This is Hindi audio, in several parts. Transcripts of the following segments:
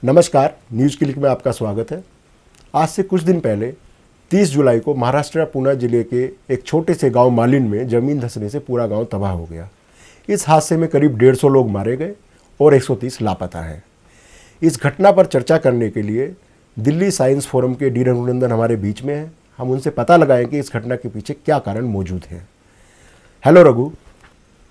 नमस्कार, न्यूज़ क्लिक में आपका स्वागत है। आज से कुछ दिन पहले 30 जुलाई को महाराष्ट्र पुणे जिले के एक छोटे से गांव मालिन में ज़मीन धंसने से पूरा गांव तबाह हो गया। इस हादसे में करीब 150 लोग मारे गए और 130 लापता हैं। इस घटना पर चर्चा करने के लिए दिल्ली साइंस फोरम के डी रघुनंदन हमारे बीच में हैं। हम उनसे पता लगाएं कि इस घटना के पीछे क्या कारण मौजूद है। हेलो रघु,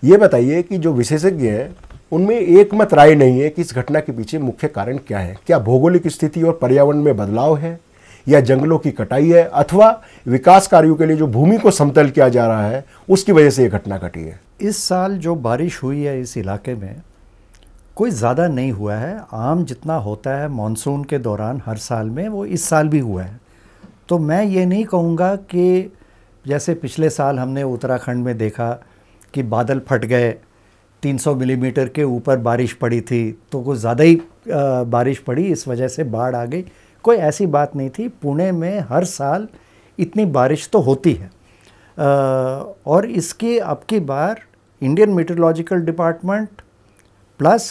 ये बताइए कि जो विशेषज्ञ हैं उनमें एकमत राय नहीं है कि इस घटना के पीछे मुख्य कारण क्या है। क्या भौगोलिक स्थिति और पर्यावरण में बदलाव है, या जंगलों की कटाई है, अथवा विकास कार्यों के लिए जो भूमि को समतल किया जा रहा है उसकी वजह से ये घटना घटी है। इस साल जो बारिश हुई है इस इलाके में कोई ज़्यादा नहीं हुआ है। आम जितना होता है मानसून के दौरान हर साल में, वो इस साल भी हुआ है। तो मैं ये नहीं कहूँगा कि जैसे पिछले साल हमने उत्तराखंड में देखा कि बादल फट गए, 300 मिलीमीटर के ऊपर बारिश पड़ी थी, तो कुछ ज़्यादा ही बारिश पड़ी, इस वजह से बाढ़ आ गई। कोई ऐसी बात नहीं थी। पुणे में हर साल इतनी बारिश तो होती है। और इसकी अब की बार Indian Meteorological Department plus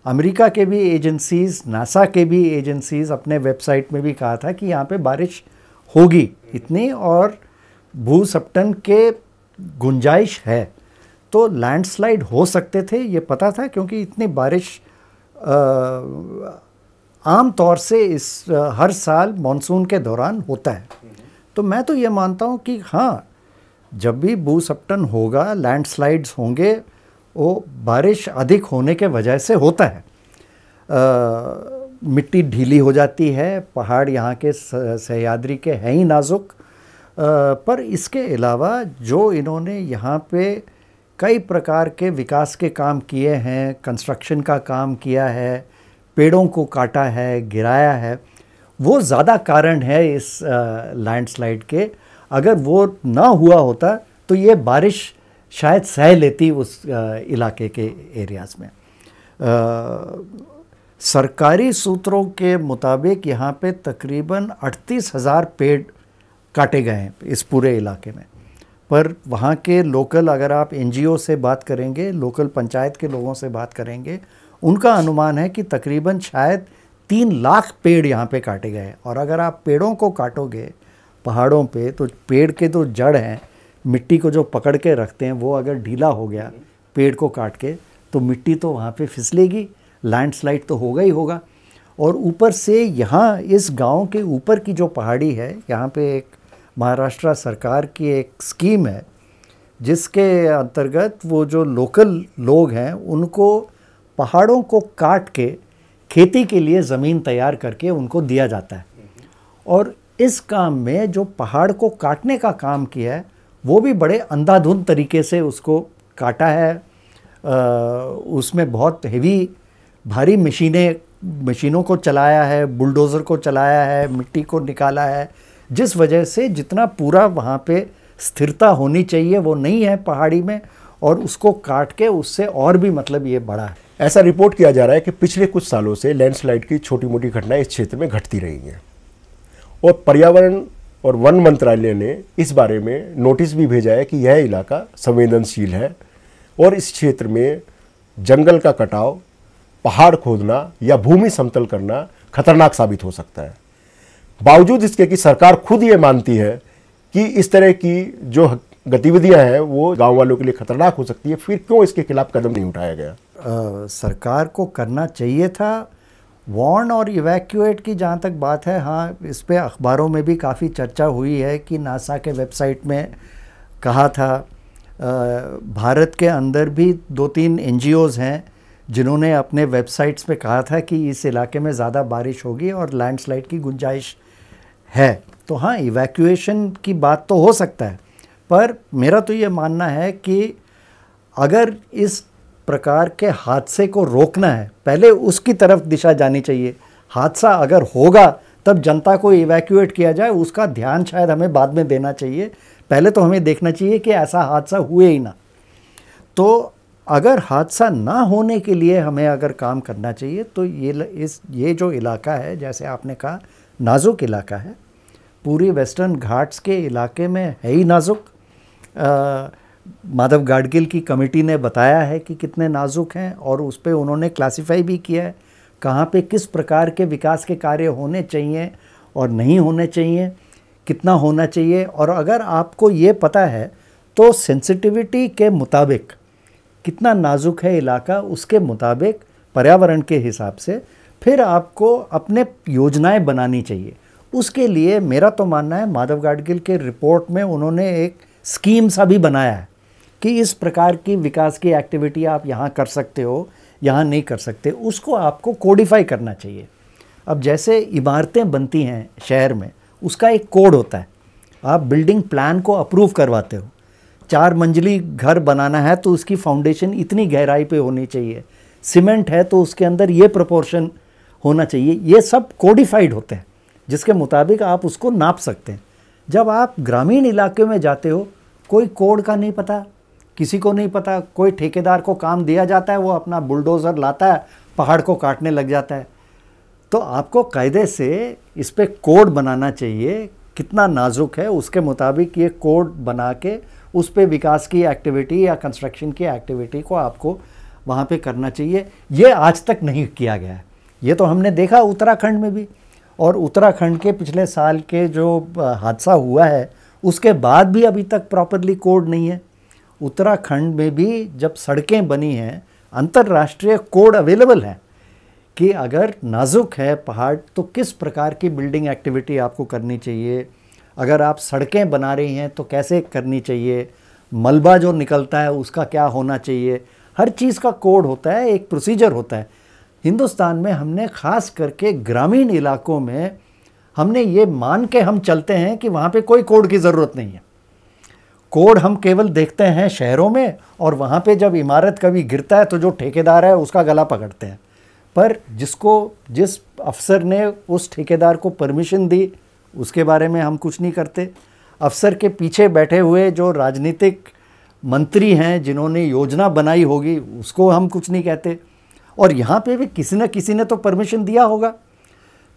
America के भी एजेंसीज़, नासा के भी एजेंसीज़ अपने वेबसाइट में भी कहा था कि यहाँ पे बारिश होगी इतनी, और भूस्खलन के गुंजाइश है। तो लैंडस्लाइड हो सकते थे, ये पता था, क्योंकि इतनी बारिश आम तौर से इस हर साल मानसून के दौरान होता है। तो मैं तो ये मानता हूँ कि हाँ, जब भी भूस्खलन होगा, लैंडस्लाइड्स होंगे, वो बारिश अधिक होने के वजह से होता है। मिट्टी ढीली हो जाती है, पहाड़ यहाँ के सह्याद्री के हैं ही नाजुक। पर इसके अलावा जो इन्होंने यहाँ पे कई प्रकार के विकास के काम किए हैं, कंस्ट्रक्शन का काम किया है, पेड़ों को काटा है, गिराया है, वो ज़्यादा कारण है इस लैंडस्लाइड के। अगर वो ना हुआ होता तो ये बारिश शायद सह लेती उस इलाके के एरियाज़ में। सरकारी सूत्रों के मुताबिक यहाँ पे तकरीबन 38,000 पेड़ काटे गए हैं इस पूरे इलाके में। पर वहाँ के लोकल, अगर आप एनजीओ से बात करेंगे, लोकल पंचायत के लोगों से बात करेंगे, उनका अनुमान है कि तकरीबन शायद 3 लाख पेड़ यहाँ पे काटे गए। और अगर आप पेड़ों को काटोगे पहाड़ों पे, तो पेड़ के जो जड़ हैं, मिट्टी को जो पकड़ के रखते हैं, वो अगर ढीला हो गया पेड़ को काट के, तो मिट्टी तो वहाँ पे फिसलेगी, लैंडस्लाइड तो होगा ही होगा। और ऊपर से यहाँ इस गांव के ऊपर की जो पहाड़ी है, यहाँ पे एक महाराष्ट्र सरकार की एक स्कीम है जिसके अंतर्गत वो जो लोकल लोग हैं उनको पहाड़ों को काट के खेती के लिए ज़मीन तैयार करके उनको दिया जाता है। और इस काम में जो पहाड़ को काटने का काम किया है, वो भी बड़े अंधाधुंध तरीके से उसको काटा है। उसमें बहुत हेवी भारी मशीनों को चलाया है, बुलडोज़र को चलाया है, मिट्टी को निकाला है, जिस वजह से जितना पूरा वहाँ पे स्थिरता होनी चाहिए वो नहीं है पहाड़ी में, और उसको काट के उससे और भी मतलब ये बड़ा है। ऐसा रिपोर्ट किया जा रहा है कि पिछले कुछ सालों से लैंडस्लाइड की छोटी मोटी घटनाएं इस क्षेत्र में घटती रही हैं, और पर्यावरण और वन मंत्रालय ने इस बारे में नोटिस भी भेजा है कि यह इलाका संवेदनशील है और इस क्षेत्र में जंगल का कटाव, पहाड़ खोदना या भूमि समतल करना खतरनाक साबित हो सकता है। बावजूद इसके कि सरकार खुद ये मानती है कि इस तरह की जो गतिविधियां हैं वो गांव वालों के लिए खतरनाक हो सकती है, फिर क्यों इसके खिलाफ कदम नहीं उठाया गया? सरकार को करना चाहिए था। वार्न और इवैक्यूएट की जहाँ तक बात है, हाँ, इस पे अखबारों में भी काफ़ी चर्चा हुई है कि नासा के वेबसाइट में कहा था। भारत के अंदर भी 2-3 एनजीओज़ हैं जिन्होंने अपने वेबसाइट्स पे कहा था कि इस इलाके में ज़्यादा बारिश होगी और लैंडस्लाइड की गुंजाइश है। तो हाँ, इवैक्यूएशन की बात तो हो सकता है, पर मेरा तो ये मानना है कि अगर इस प्रकार के हादसे को रोकना है, पहले उसकी तरफ दिशा जानी चाहिए। हादसा अगर होगा तब जनता को इवैक्यूएट किया जाए, उसका ध्यान शायद हमें बाद में देना चाहिए। पहले तो हमें देखना चाहिए कि ऐसा हादसा हुए ही ना। तो अगर हादसा ना होने के लिए हमें अगर काम करना चाहिए, तो ये जो इलाका है, जैसे आपने कहा, नाजुक इलाका है, पूरी वेस्टर्न घाट्स के इलाके में है ही नाजुक। माधव गाडगिल की कमेटी ने बताया है कि कितने नाजुक हैं, और उस पर उन्होंने क्लासिफाई भी किया है कहाँ पे किस प्रकार के विकास के कार्य होने चाहिए और नहीं होने चाहिए, कितना होना चाहिए। और अगर आपको ये पता है तो सेंसिटिविटी के मुताबिक कितना नाजुक है इलाका, उसके मुताबिक पर्यावरण के हिसाब से फिर आपको अपने योजनाएं बनानी चाहिए। उसके लिए मेरा तो मानना है, माधव गाडगिल के रिपोर्ट में उन्होंने एक स्कीम सा भी बनाया है कि इस प्रकार की विकास की एक्टिविटी आप यहाँ कर सकते हो, यहाँ नहीं कर सकते, उसको आपको कोडिफाई करना चाहिए। अब जैसे इमारतें बनती हैं शहर में, उसका एक कोड होता है। आप बिल्डिंग प्लान को अप्रूव करवाते हो, 4 मंजिली घर बनाना है तो उसकी फाउंडेशन इतनी गहराई पे होनी चाहिए, सीमेंट है तो उसके अंदर ये प्रोपोर्शन होना चाहिए। ये सब कोडिफाइड होते हैं जिसके मुताबिक आप उसको नाप सकते हैं। जब आप ग्रामीण इलाके में जाते हो, कोई कोड का नहीं पता, किसी को नहीं पता, कोई ठेकेदार को काम दिया जाता है, वो अपना बुलडोज़र लाता है, पहाड़ को काटने लग जाता है। तो आपको कायदे से इस पे कोड बनाना चाहिए, कितना नाजुक है उसके मुताबिक ये कोड बना के उस पे विकास की एक्टिविटी या कंस्ट्रक्शन की एक्टिविटी को आपको वहाँ पे करना चाहिए। ये आज तक नहीं किया गया है। ये तो हमने देखा उत्तराखंड में भी, और उत्तराखंड के पिछले साल के जो हादसा हुआ है उसके बाद भी अभी तक प्रॉपरली कोड नहीं है। उत्तराखंड में भी जब सड़कें बनी हैं, अंतर्राष्ट्रीय कोड अवेलेबल है कि अगर नाजुक है पहाड़ तो किस प्रकार की बिल्डिंग एक्टिविटी आपको करनी चाहिए, अगर आप सड़कें बना रही हैं तो कैसे करनी चाहिए, मलबा जो निकलता है उसका क्या होना चाहिए, हर चीज़ का कोड होता है, एक प्रोसीजर होता है। हिंदुस्तान में हमने ख़ास करके ग्रामीण इलाकों में हमने ये मान के हम चलते हैं कि वहाँ पे कोई कोड की ज़रूरत नहीं है। कोड हम केवल देखते हैं शहरों में, और वहाँ पे जब इमारत कभी गिरता है तो जो ठेकेदार है उसका गला पकड़ते हैं। पर जिस अफसर ने उस ठेकेदार को परमिशन दी उसके बारे में हम कुछ नहीं करते। अफसर के पीछे बैठे हुए जो राजनीतिक मंत्री हैं जिन्होंने योजना बनाई होगी उसको हम कुछ नहीं कहते। और यहाँ पे भी किसी न किसी ने तो परमिशन दिया होगा।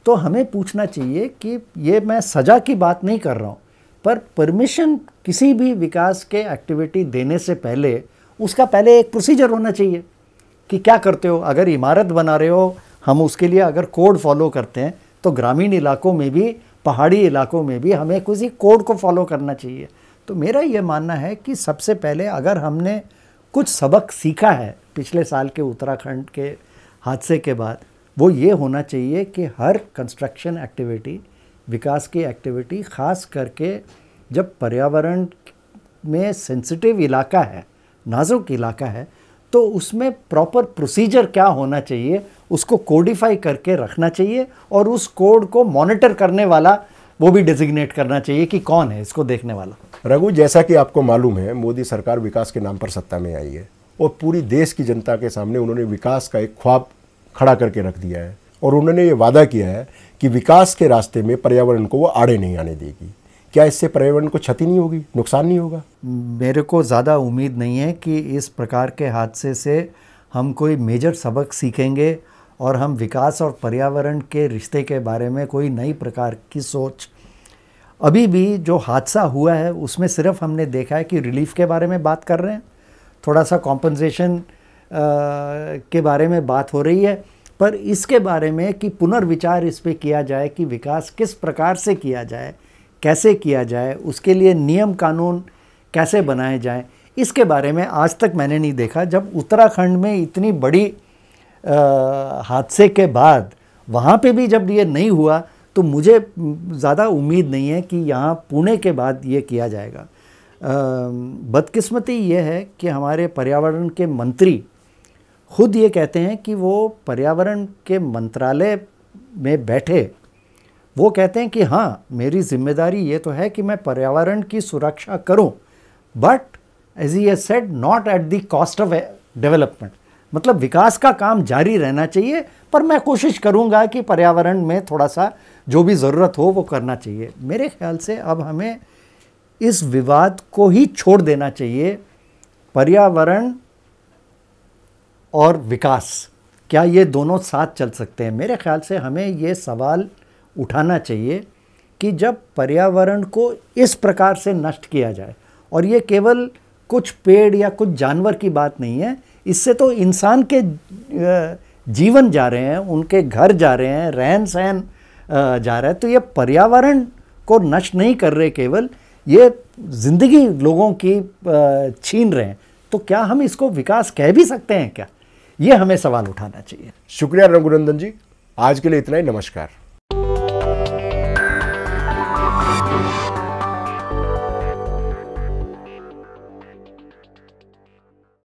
तो हमें पूछना चाहिए कि ये मैं सज़ा की बात नहीं कर रहा हूँ, पर परमिशन किसी भी विकास के एक्टिविटी देने से पहले उसका पहले एक प्रोसीजर होना चाहिए कि क्या करते हो। अगर इमारत बना रहे हो, हम उसके लिए अगर कोड फॉलो करते हैं तो ग्रामीण इलाकों में भी, पहाड़ी इलाकों में भी हमें किसी कोड को फॉलो करना चाहिए। तो मेरा ये मानना है कि सबसे पहले अगर हमने कुछ सबक सीखा है पिछले साल के उत्तराखंड के हादसे के बाद, वो ये होना चाहिए कि हर कंस्ट्रक्शन एक्टिविटी, विकास की एक्टिविटी, ख़ास करके जब पर्यावरण में सेंसिटिव इलाका है, नाजुक इलाका है, तो उसमें प्रॉपर प्रोसीजर क्या होना चाहिए उसको कोडिफाई करके रखना चाहिए, और उस कोड को मॉनिटर करने वाला वो भी डेजिग्नेट करना चाहिए कि कौन है इसको देखने वाला। रघु, जैसा कि आपको मालूम है, मोदी सरकार विकास के नाम पर सत्ता में आई है और पूरी देश की जनता के सामने उन्होंने विकास का एक ख्वाब खड़ा करके रख दिया है, और उन्होंने ये वादा किया है कि विकास के रास्ते में पर्यावरण को वो आड़े नहीं आने देगी। क्या इससे पर्यावरण को क्षति नहीं होगी, नुकसान नहीं होगा? मेरे को ज़्यादा उम्मीद नहीं है कि इस प्रकार के हादसे से हम कोई मेजर सबक सीखेंगे और हम विकास और पर्यावरण के रिश्ते के बारे में कोई नई प्रकार की सोच। अभी भी जो हादसा हुआ है उसमें सिर्फ हमने देखा है कि रिलीफ के बारे में बात कर रहे हैं, थोड़ा सा कॉम्पनसेशन के बारे में बात हो रही है, पर इसके बारे में कि पुनर्विचार इस पे किया जाए कि विकास किस प्रकार से किया जाए, कैसे किया जाए, उसके लिए नियम कानून कैसे बनाए जाएं, इसके बारे में आज तक मैंने नहीं देखा। जब उत्तराखंड में इतनी बड़ी हादसे के बाद वहाँ पे भी जब ये नहीं हुआ तो मुझे ज़्यादा उम्मीद नहीं है कि यहाँ पुणे के बाद ये किया जाएगा। बदकिस्मती ये है कि हमारे पर्यावरण के मंत्री खुद ये कहते हैं कि वो पर्यावरण के मंत्रालय में बैठे, वो कहते हैं कि हाँ मेरी जिम्मेदारी ये तो है कि मैं पर्यावरण की सुरक्षा करूं, but as he has said not at the cost of development. मतलब विकास का काम जारी रहना चाहिए, पर मैं कोशिश करूंगा कि पर्यावरण में थोड़ा सा जो भी ज़रूरत हो वो करना चाहिए। मेरे ख्याल से अब हमें इस विवाद को ही छोड़ देना चाहिए। पर्यावरण और विकास, क्या ये दोनों साथ चल सकते हैं? मेरे ख्याल से हमें ये सवाल उठाना चाहिए कि जब पर्यावरण को इस प्रकार से नष्ट किया जाए, और ये केवल कुछ पेड़ या कुछ जानवर की बात नहीं है, इससे तो इंसान के जीवन जा रहे हैं, उनके घर जा रहे हैं, रहन सहन जा रहा है। तो ये पर्यावरण को नष्ट नहीं कर रहे केवल, ये जिंदगी लोगों की छीन रहे हैं। तो क्या हम इसको विकास कह भी सकते हैं क्या? ये हमें सवाल उठाना चाहिए। शुक्रिया रघुनंदन जी, आज के लिए इतना ही। नमस्कार।